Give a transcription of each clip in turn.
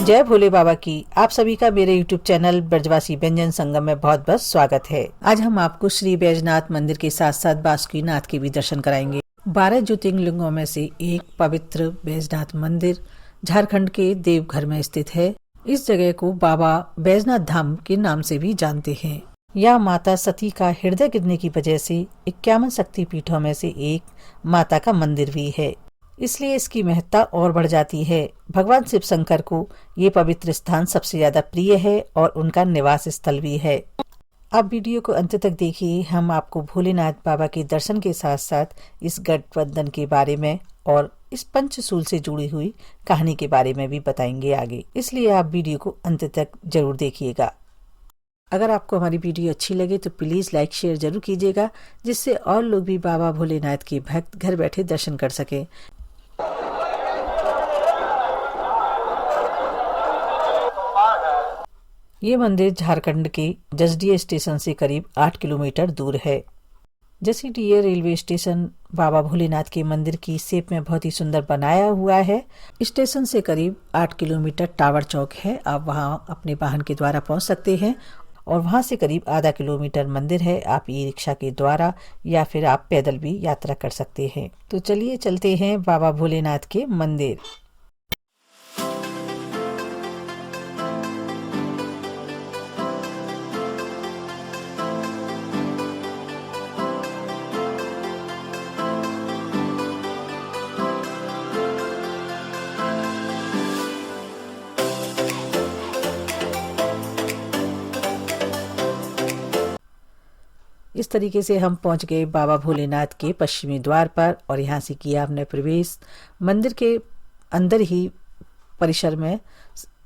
जय भोले बाबा की आप सभी का मेरे YouTube चैनल ब्रजवासी व्यंजन संगम में बहुत बहुत स्वागत है। आज हम आपको श्री बैजनाथ मंदिर के साथ साथ बासुकीनाथ के भी दर्शन कराएंगे। 12 ज्योतिर्लिंगों में से एक पवित्र बैजनाथ मंदिर झारखंड के देवघर में स्थित है। इस जगह को बाबा बैजनाथ धाम के नाम से भी जानते हैं। यह माता सती का हृदय गिरने की वजह से 51 शक्ति पीठों में से एक माता का मंदिर भी है, इसलिए इसकी महत्ता और बढ़ जाती है। भगवान शिव शंकर को ये पवित्र स्थान सबसे ज्यादा प्रिय है और उनका निवास स्थल भी है। अब वीडियो को अंत तक देखिए। हम आपको भोलेनाथ बाबा के दर्शन के साथ साथ इस गठबंधन के बारे में और इस पंचशूल से जुड़ी हुई कहानी के बारे में भी बताएंगे आगे, इसलिए आप वीडियो को अंत तक जरूर देखिएगा। अगर आपको हमारी वीडियो अच्छी लगे तो प्लीज लाइक शेयर जरूर कीजिएगा, जिससे और लोग भी बाबा भोलेनाथ के भक्त घर बैठे दर्शन कर सकें। ये मंदिर झारखंड के जसडीह स्टेशन से करीब 8 किलोमीटर दूर है। जसडीह रेलवे स्टेशन बाबा भोलेनाथ के मंदिर की शेप में बहुत ही सुंदर बनाया हुआ है। स्टेशन से करीब 8 किलोमीटर टावर चौक है। आप वहां अपने वाहन के द्वारा पहुंच सकते हैं और वहां से करीब आधा किलोमीटर मंदिर है। आप ई रिक्शा के द्वारा या फिर आप पैदल भी यात्रा कर सकते हैं। तो चलिए चलते हैं बाबा भोलेनाथ के मंदिर। इस तरीके से हम पहुंच गए बाबा भोलेनाथ के पश्चिमी द्वार पर और यहाँ से किया हमने प्रवेश। मंदिर के अंदर ही परिसर में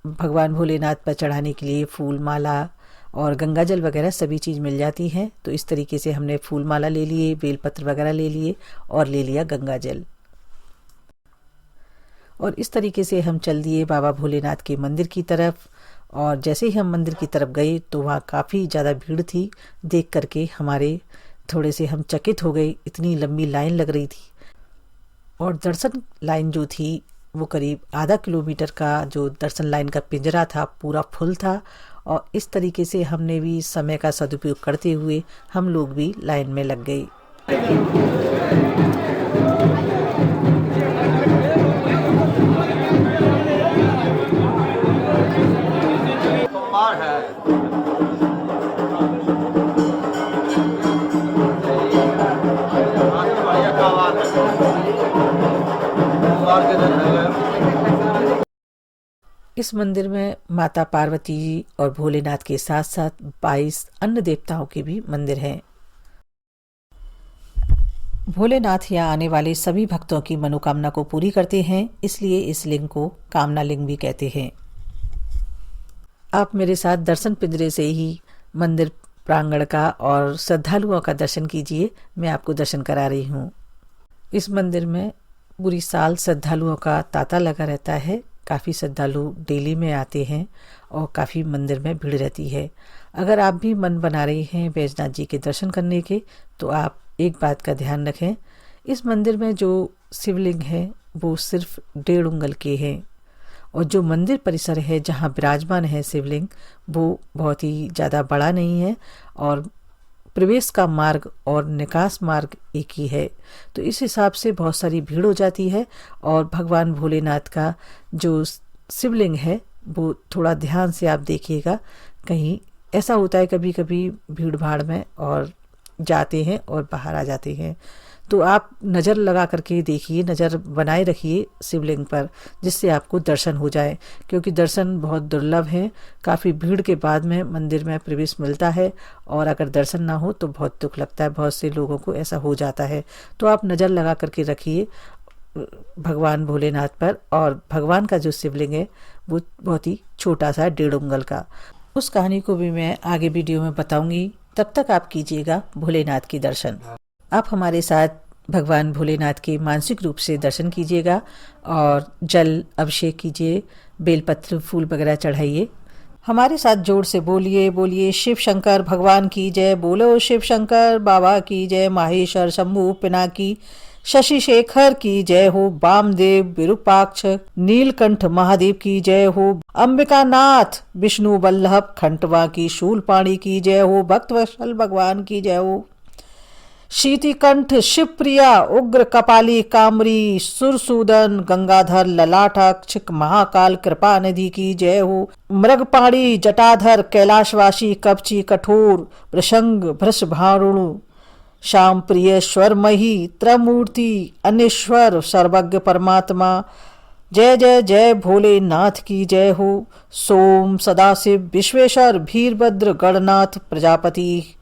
भगवान भोलेनाथ पर चढ़ाने के लिए फूल माला और गंगाजल वगैरह सभी चीज़ मिल जाती हैं। तो इस तरीके से हमने फूल माला ले लिए, बेलपत्र वगैरह ले लिए और ले लिया गंगाजल। और इस तरीके से हम चल दिए बाबा भोलेनाथ के मंदिर की तरफ। और जैसे ही हम मंदिर की तरफ गए तो वहाँ काफ़ी ज़्यादा भीड़ थी। देख करके हमारे थोड़े से हम चकित हो गए, इतनी लंबी लाइन लग रही थी। और दर्शन लाइन जो थी वो करीब आधा किलोमीटर का जो दर्शन लाइन का पिंजरा था पूरा फुल था। और इस तरीके से हमने भी समय का सदुपयोग करते हुए हम लोग भी लाइन में लग गए। इस मंदिर में माता पार्वती जी और भोलेनाथ के साथ साथ 22 अन्य देवताओं के भी मंदिर हैं। भोलेनाथ यहाँ आने वाले सभी भक्तों की मनोकामना को पूरी करते हैं, इसलिए इस लिंग को कामना लिंग भी कहते हैं। आप मेरे साथ दर्शन पिंजरे से ही मंदिर प्रांगण का और श्रद्धालुओं का दर्शन कीजिए। मैं आपको दर्शन करा रही हूँ। इस मंदिर में पूरी साल श्रद्धालुओं का तांता लगा रहता है। काफ़ी श्रद्धालु डेली में आते हैं और काफ़ी मंदिर में भीड़ रहती है। अगर आप भी मन बना रहे हैं बैजनाथ जी के दर्शन करने के तो आप एक बात का ध्यान रखें, इस मंदिर में जो शिवलिंग है वो सिर्फ 1.5 उंगल के हैं और जो मंदिर परिसर है जहाँ विराजमान है शिवलिंग वो बहुत ही ज़्यादा बड़ा नहीं है और प्रवेश का मार्ग और निकास मार्ग एक ही है। तो इस हिसाब से बहुत सारी भीड़ हो जाती है और भगवान भोलेनाथ का जो शिवलिंग है वो थोड़ा ध्यान से आप देखिएगा। कहीं ऐसा होता है कभी कभी भीड़ भाड़ में और जाते हैं और बाहर आ जाते हैं, तो आप नज़र लगा करके देखिए, नज़र बनाए रखिए शिवलिंग पर, जिससे आपको दर्शन हो जाए। क्योंकि दर्शन बहुत दुर्लभ है, काफ़ी भीड़ के बाद में मंदिर में प्रवेश मिलता है और अगर दर्शन ना हो तो बहुत दुख लगता है। बहुत से लोगों को ऐसा हो जाता है, तो आप नज़र लगा करके रखिए भगवान भोलेनाथ पर। और भगवान का जो शिवलिंग है वो बहुत ही छोटा सा 1.5 उंगल का। उस कहानी को भी मैं आगे वीडियो में बताऊंगी। तब तक आप कीजिएगा भोलेनाथ के दर्शन। आप हमारे साथ भगवान भोलेनाथ के मानसिक रूप से दर्शन कीजिएगा और जल अभिषेक कीजिए, बेलपत्र फूल वगैरह चढ़ाइए। हमारे साथ जोर से बोलिए बोलिए शिव शंकर भगवान की जय, बोलो शिव शंकर बाबा की जय, माहेश्वर शंभू पिनाकी शशि शेखर की जय हो, वामदेव विरूपाक्ष नीलकंठ महादेव की जय हो, अंबिकानाथ विष्णु वल्लभ खंटवा की शूलपाणी की जय हो, भक्तवत्सल भगवान की जय हो, शीतिकंठ शिवप्रिया उग्र कपाली कामरी सुरसूदन गंगाधर ललाटाक्षिक महाकाल कृपा निधि की जय हो, मृगपाणी जटाधर कैलाशवासी कपची कठोर वृषंग भृषभाणु श्याम प्रिय स्वरमही त्रमूर्ति अनिश्वर सर्वज्ञ परमात्मा जय जय जय भोलेनाथ की जय हो, सोम सदाशिव विश्वेश्वर वीरभद्र गणनाथ प्रजापति।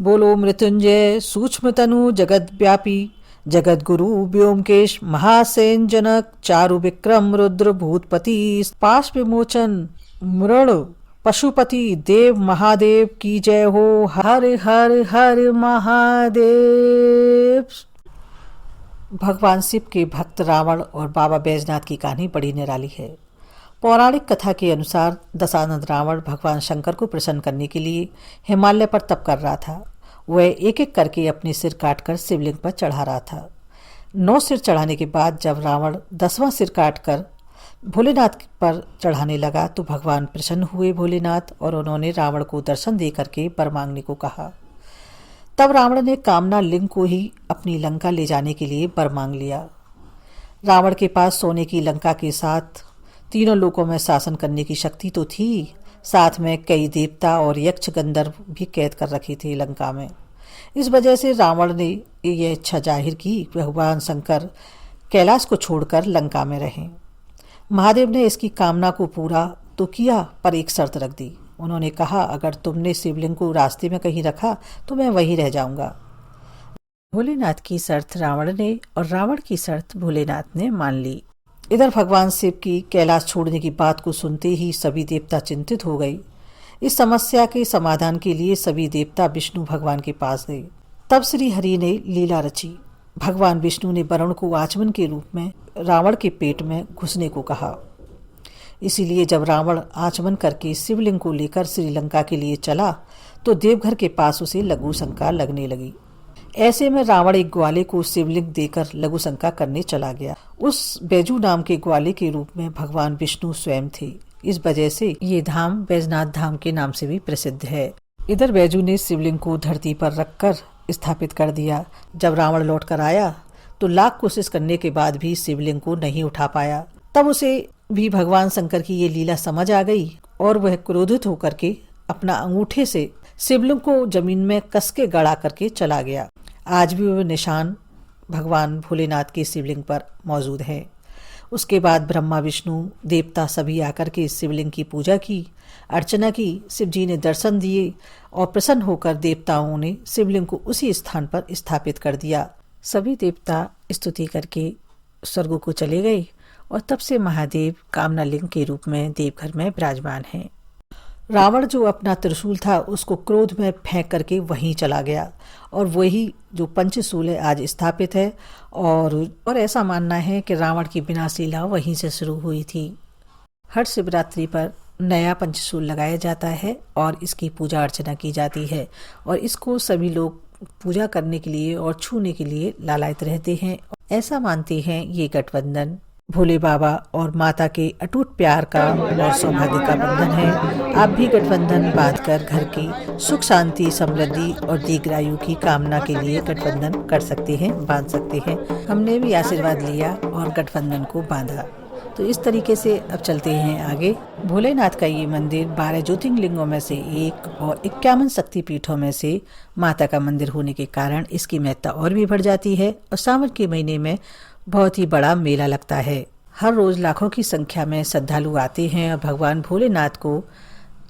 बोलो मृत्युंजय सूक्ष्म तनु जगत व्यापी जगत गुरु व्योमकेश महासेन जनक चारु विक्रम रुद्र भूतपति पाश विमोचन मृण पशुपति देव महादेव की जय हो, हर हर हर महादेव। भगवान शिव के भक्त रावण और बाबा बैजनाथ की कहानी बड़ी निराली है। पौराणिक कथा के अनुसार दशानंद रावण भगवान शंकर को प्रसन्न करने के लिए हिमालय पर तप कर रहा था। वह एक एक करके अपने सिर काटकर शिवलिंग पर चढ़ा रहा था। 9 सिर चढ़ाने के बाद जब रावण 10वां सिर काटकर भोलेनाथ पर चढ़ाने लगा तो भगवान प्रसन्न हुए भोलेनाथ और उन्होंने रावण को दर्शन दे करके वर मांगने को कहा। तब रावण ने कामना लिंग को ही अपनी लंका ले जाने के लिए वर मांग लिया। रावण के पास सोने की लंका के साथ तीनों लोकों में शासन करने की शक्ति तो थी, साथ में कई देवता और यक्ष गंधर्व भी कैद कर रखे थे लंका में। इस वजह से रावण ने यह इच्छा जाहिर की भगवान शंकर कैलाश को छोड़कर लंका में रहें। महादेव ने इसकी कामना को पूरा तो किया पर एक शर्त रख दी। उन्होंने कहा, अगर तुमने शिवलिंग को रास्ते में कहीं रखा तो मैं वहीं रह जाऊंगा। भोलेनाथ की शर्त रावण ने और रावण की शर्त भोलेनाथ ने मान ली। इधर भगवान शिव की कैलाश छोड़ने की बात को सुनते ही सभी देवता चिंतित हो गए। इस समस्या के समाधान के लिए सभी देवता विष्णु भगवान के पास गए। तब श्री हरि ने लीला रची। भगवान विष्णु ने वरुण को आचमन के रूप में रावण के पेट में घुसने को कहा। इसीलिए जब रावण आचमन करके शिवलिंग को लेकर श्रीलंका के लिए चला तो देवघर के पास उसे लघु शंका लगने लगी। ऐसे में रावण एक ग्वाले को शिवलिंग देकर लघु शंका करने चला गया। उस बैजू नाम के ग्वाले के रूप में भगवान विष्णु स्वयं थे। इस वजह से ये धाम बैजनाथ धाम के नाम से भी प्रसिद्ध है। इधर बैजू ने शिवलिंग को धरती पर रखकर स्थापित कर दिया। जब रावण लौट कर आया तो लाख कोशिश करने के बाद भी शिवलिंग को नहीं उठा पाया। तब उसे भी भगवान शंकर की ये लीला समझ आ गई और वह क्रोधित होकर के अपना अंगूठे से शिवलिंग को जमीन में कस के गड़ा करके चला गया। आज भी वह निशान भगवान भोलेनाथ के शिवलिंग पर मौजूद है। उसके बाद ब्रह्मा विष्णु देवता सभी आकर के शिवलिंग की पूजा की, अर्चना की। शिव जी ने दर्शन दिए और प्रसन्न होकर देवताओं ने शिवलिंग को उसी स्थान पर स्थापित कर दिया। सभी देवता स्तुति करके स्वर्ग को चले गए और तब से महादेव कामना लिंग के रूप में देवघर में विराजमान हैं। रावण जो अपना त्रिशूल था उसको क्रोध में फेंक करके वहीं चला गया और वही जो पंचशूल है आज स्थापित है और ऐसा मानना है कि रावण की विनाश लीला वहीं से शुरू हुई थी। हर शिवरात्रि पर नया पंचशूल लगाया जाता है और इसकी पूजा अर्चना की जाती है और इसको सभी लोग पूजा करने के लिए और छूने के लिए लालायित रहते हैं। ऐसा मानते हैं ये गठबंधन भोले बाबा और माता के अटूट प्यार का और सौभाग्य का बंधन है। आप भी गठबंधन बांधकर घर की सुख शांति समृद्धि और दीर्घायु की कामना के लिए गठबंधन कर सकते हैं, बांध सकते हैं। हमने भी आशीर्वाद लिया और गठबंधन को बांधा। तो इस तरीके से अब चलते हैं आगे। भोलेनाथ का ये मंदिर 12 ज्योतिर्लिंगों में से एक और 51 शक्तिपीठों में से माता का मंदिर होने के कारण इसकी महत्ता और भी बढ़ जाती है और सावन के महीने में बहुत ही बड़ा मेला लगता है। हर रोज लाखों की संख्या में श्रद्धालु आते हैं और भगवान भोलेनाथ को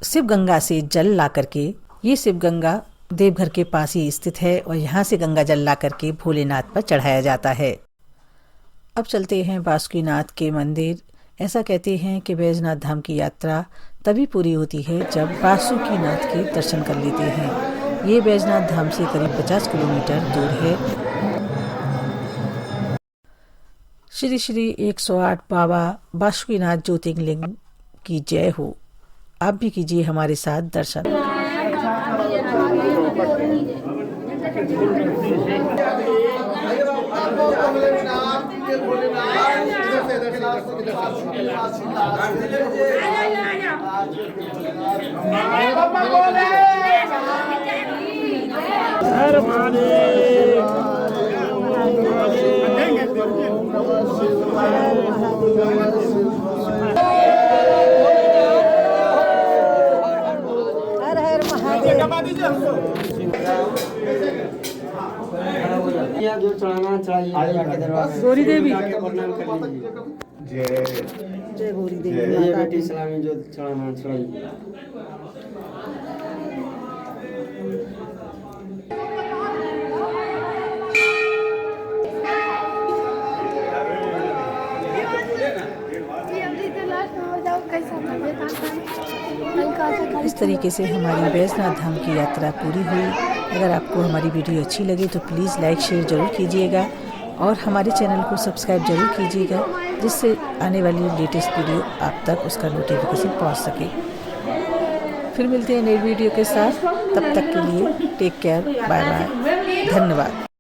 शिव गंगा से जल ला करके, ये शिव गंगा देवघर के पास ही स्थित है और यहाँ से गंगा जल ला करके भोलेनाथ पर चढ़ाया जाता है। अब चलते हैं बासुकीनाथ के मंदिर। ऐसा कहते हैं कि बैजनाथ धाम की यात्रा तभी पूरी होती है जब बासुकीनाथ के दर्शन कर लेते हैं। ये बैजनाथ धाम से करीब 50 किलोमीटर दूर है। श्री श्री 108 बाबा बासुकीनाथ ज्योतिर्लिंग की जय हो। आप भी कीजिए हमारे साथ दर्शन। हर हर महादेव। जो चढ़ाना चाहिए गौरी देवी प्रणाम कर लीजिए। जय गौरी ये देवी। बेटी सलामी जो चढ़ाना चढ़ाइए। इस तरीके से हमारी बैजनाथ धाम की यात्रा पूरी हुई। अगर आपको हमारी वीडियो अच्छी लगी तो प्लीज़ लाइक शेयर ज़रूर कीजिएगा और हमारे चैनल को सब्सक्राइब ज़रूर कीजिएगा, जिससे आने वाली लेटेस्ट वीडियो आप तक उसका नोटिफिकेशन पहुंच सके। फिर मिलते हैं नई वीडियो के साथ, तब तक के लिए टेक केयर, बाय बाय, धन्यवाद।